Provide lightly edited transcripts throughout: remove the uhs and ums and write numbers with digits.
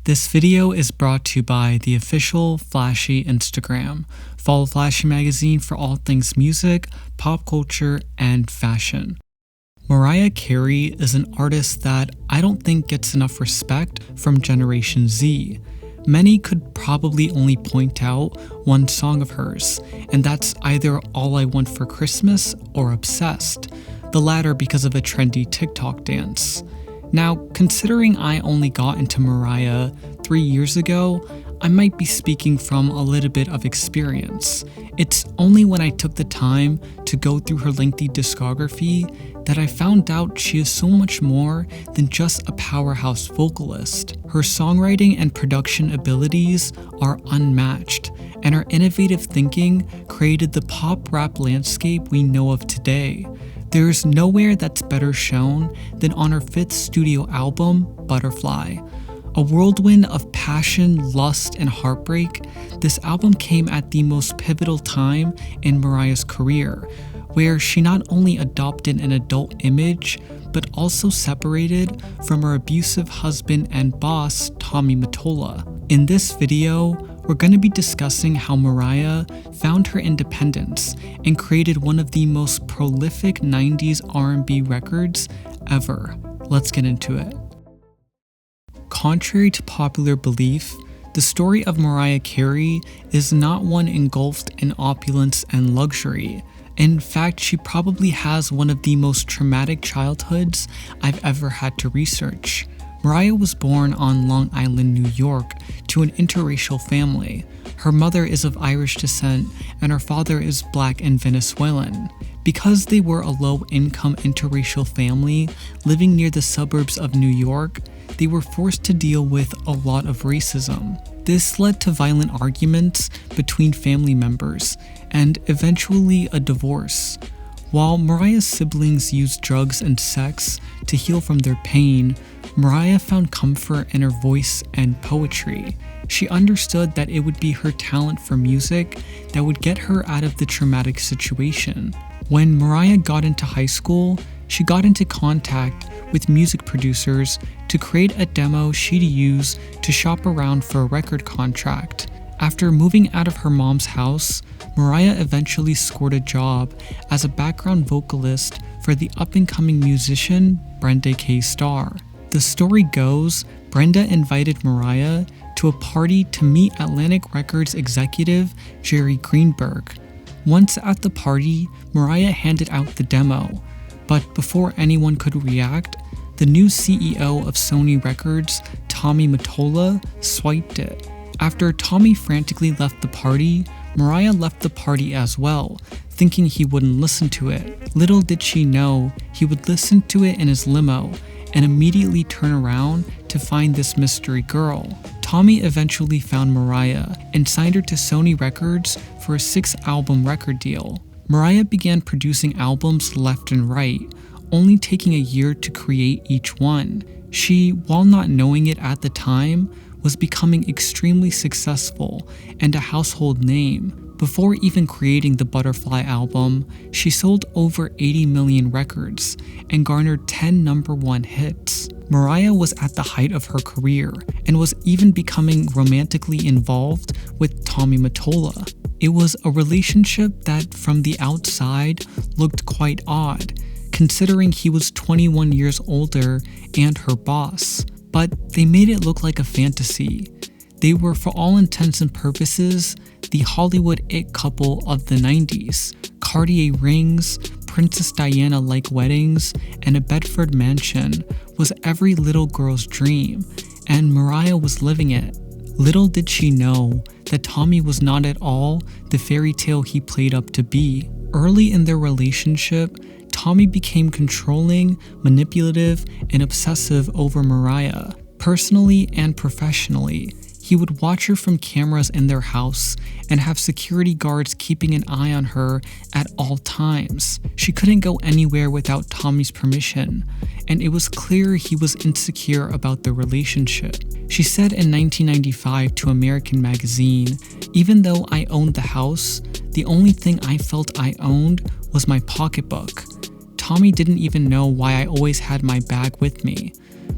This video is brought to you by the official Flashy Instagram. Follow Flashy Magazine for all things music, pop culture, and fashion. Mariah Carey is an artist that I don't think gets enough respect from Generation Z. Many could probably only point out one song of hers, and that's either All I Want for Christmas or Obsessed, the latter because of a trendy TikTok dance. Now, considering I only got into Mariah 3 years ago, I might be speaking from a little bit of experience. It's only when I took the time to go through her lengthy discography that I found out she is so much more than just a powerhouse vocalist. Her songwriting and production abilities are unmatched, and her innovative thinking created the pop rap landscape we know of today. There's nowhere that's better shown than on her 5th studio album, Butterfly. A whirlwind of passion, lust, and heartbreak, this album came at the most pivotal time in Mariah's career, where she not only adopted an adult image, but also separated from her abusive husband and boss, Tommy Mottola. In this video, we're going to be discussing how Mariah found her independence and created one of the most prolific 90s R&B records ever. Let's get into it. Contrary to popular belief, the story of Mariah Carey is not one engulfed in opulence and luxury. In fact, she probably has one of the most traumatic childhoods I've ever had to research. Mariah was born on Long Island, New York, to an interracial family. Her mother is of Irish descent and her father is Black and Venezuelan. Because they were a low-income interracial family living near the suburbs of New York, they were forced to deal with a lot of racism. This led to violent arguments between family members and eventually a divorce. While Mariah's siblings used drugs and sex to heal from their pain, Mariah found comfort in her voice and poetry. She understood that it would be her talent for music that would get her out of the traumatic situation. When Mariah got into high school, she got into contact with music producers to create a demo she'd use to shop around for a record contract. After moving out of her mom's house, Mariah eventually scored a job as a background vocalist for the up-and-coming musician Brenda K. Starr. The story goes, Brenda invited Mariah to a party to meet Atlantic Records executive Jerry Greenberg. Once at the party, Mariah handed out the demo, but before anyone could react, the new CEO of Sony Records, Tommy Mottola, swiped it. After Tommy frantically left the party, Mariah left the party as well, thinking he wouldn't listen to it. Little did she know he would listen to it in his limo and immediately turn around to find this mystery girl. Tommy eventually found Mariah and signed her to Sony Records for a 6-album record deal. Mariah began producing albums left and right, only taking a year to create each one. She, while not knowing it at the time, was becoming extremely successful and a household name. Before even creating the Butterfly album, she sold over 80 million records and garnered 10 #1 hits. Mariah was at the height of her career and was even becoming romantically involved with Tommy Mottola. It was a relationship that from the outside looked quite odd, considering he was 21 years older and her boss. But they made it look like a fantasy. They were, for all intents and purposes, the Hollywood it couple of the 90s. Cartier rings, Princess Diana-like weddings, and a Bedford mansion was every little girl's dream, and Mariah was living it. Little did she know that Tommy was not at all the fairy tale he played up to be. Early in their relationship, Tommy became controlling, manipulative, and obsessive over Mariah. Personally and professionally, he would watch her from cameras in their house and have security guards keeping an eye on her at all times. She couldn't go anywhere without Tommy's permission, and it was clear he was insecure about the relationship. She said in 1995 to American Magazine, "Even though I owned the house, the only thing I felt I owned was my pocketbook. Tommy didn't even know why I always had my bag with me.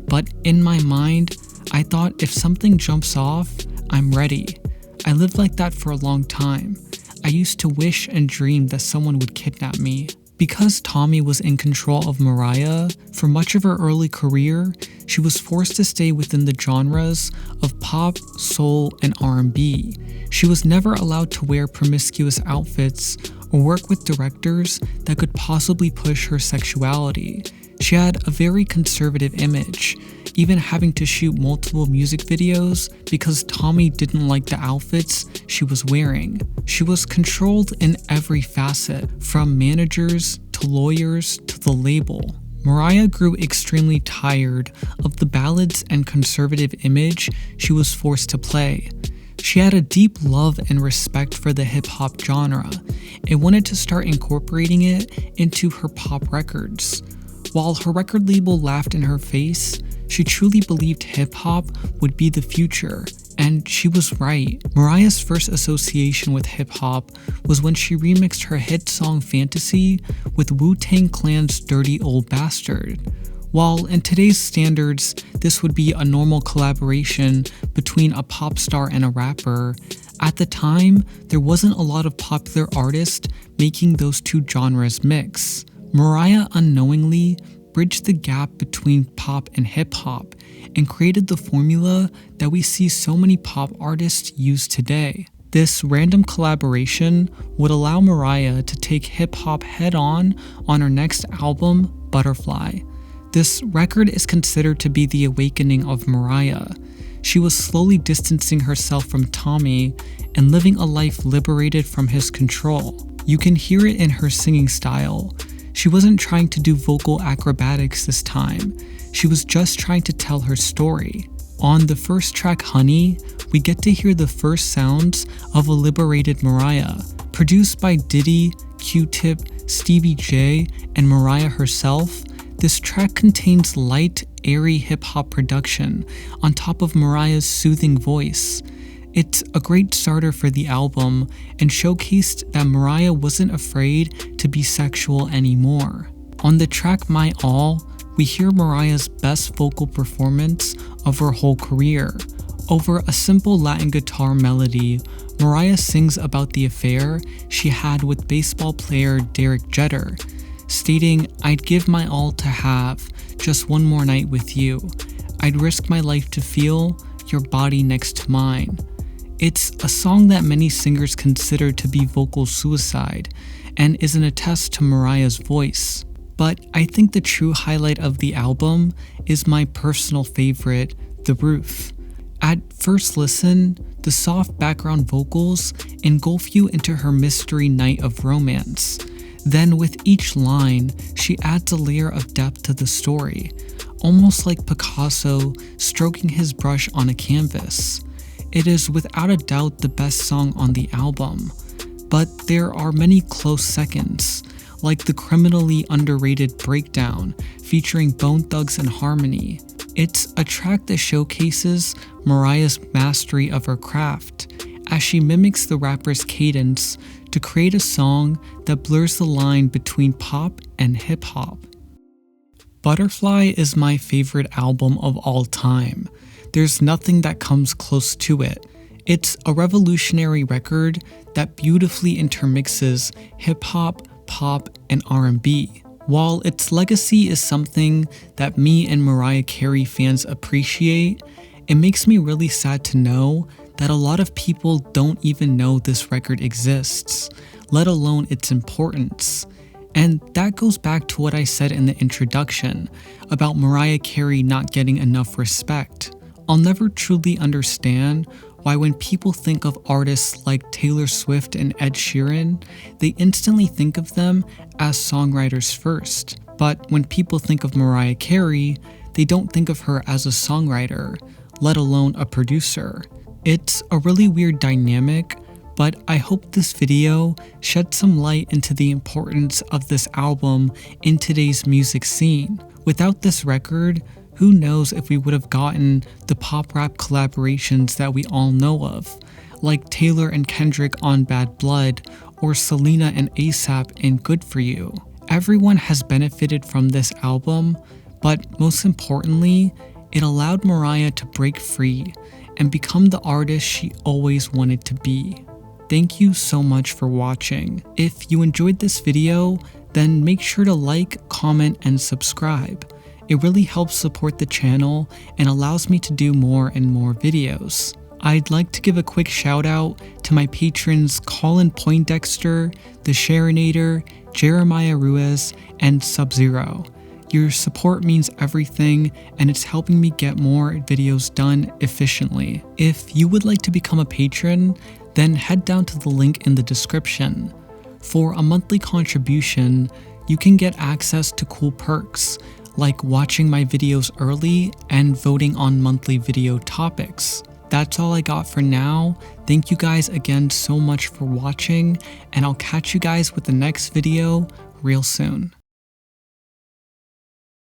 But in my mind, I thought if something jumps off, I'm ready. I lived like that for a long time. I used to wish and dream that someone would kidnap me. Because Tommy was in control of Mariah, for much of her early career, she was forced to stay within the genres of pop, soul, and R&B. She was never allowed to wear promiscuous outfits or work with directors that could possibly push her sexuality. She had a very conservative image, even having to shoot multiple music videos because Tommy didn't like the outfits she was wearing. She was controlled in every facet, from managers to lawyers to the label. Mariah grew extremely tired of the ballads and conservative image she was forced to play. She had a deep love and respect for the hip-hop genre and wanted to start incorporating it into her pop records. While her record label laughed in her face, she truly believed hip-hop would be the future, and she was right. Mariah's first association with hip-hop was when she remixed her hit song Fantasy with Wu-Tang Clan's Dirty Old Bastard. While in today's standards, this would be a normal collaboration between a pop star and a rapper, at the time, there wasn't a lot of popular artists making those two genres mix. Mariah unknowingly bridged the gap between pop and hip-hop and created the formula that we see so many pop artists use today. This random collaboration would allow Mariah to take hip-hop head-on her next album, Butterfly. This record is considered to be the awakening of Mariah. She was slowly distancing herself from Tommy and living a life liberated from his control. You can hear it in her singing style. She wasn't trying to do vocal acrobatics this time. She was just trying to tell her story. On the first track, Honey, we get to hear the first sounds of a liberated Mariah. Produced by Diddy, Q-Tip, Stevie J, and Mariah herself, this track contains light, airy hip-hop production on top of Mariah's soothing voice. It's a great starter for the album and showcased that Mariah wasn't afraid to be sexual anymore. On the track My All, we hear Mariah's best vocal performance of her whole career. Over a simple Latin guitar melody, Mariah sings about the affair she had with baseball player Derek Jeter, stating, "I'd give my all to have just one more night with you. I'd risk my life to feel your body next to mine." It's a song that many singers consider to be vocal suicide and is an attest to Mariah's voice. But I think the true highlight of the album is my personal favorite, The Roof. At first listen, the soft background vocals engulf you into her mystery night of romance. Then with each line, she adds a layer of depth to the story, almost like Picasso stroking his brush on a canvas. It is without a doubt the best song on the album, but there are many close seconds, like the criminally underrated Breakdown featuring Bone Thugs and Harmony. It's a track that showcases Mariah's mastery of her craft, as she mimics the rapper's cadence to create a song that blurs the line between pop and hip-hop. Butterfly is my favorite album of all time. There's nothing that comes close to it. It's a revolutionary record that beautifully intermixes hip-hop, pop, and R&B. While its legacy is something that me and Mariah Carey fans appreciate, it makes me really sad to know that a lot of people don't even know this record exists, let alone its importance. And that goes back to what I said in the introduction about Mariah Carey not getting enough respect. I'll never truly understand why when people think of artists like Taylor Swift and Ed Sheeran, they instantly think of them as songwriters first. But when people think of Mariah Carey, they don't think of her as a songwriter, let alone a producer. It's a really weird dynamic, but I hope this video sheds some light into the importance of this album in today's music scene. Without this record, who knows if we would have gotten the pop rap collaborations that we all know of, like Taylor and Kendrick on Bad Blood or Selena and ASAP in Good For You. Everyone has benefited from this album, but most importantly, It allowed Mariah to break free and become the artist she always wanted to be. Thank you so much for watching. If you enjoyed this video, then make sure to like, comment, and subscribe. It really helps support the channel and allows me to do more and more videos. I'd like to give a quick shout out to my patrons Colin Poindexter, The Sharonator, Jeremiah Ruiz, and Sub-Zero. Your support means everything, and it's helping me get more videos done efficiently. If you would like to become a patron, then head down to the link in the description. For a monthly contribution, you can get access to cool perks, like watching my videos early and voting on monthly video topics. That's all I got for now. Thank you guys again so much for watching, and I'll catch you guys with the next video real soon.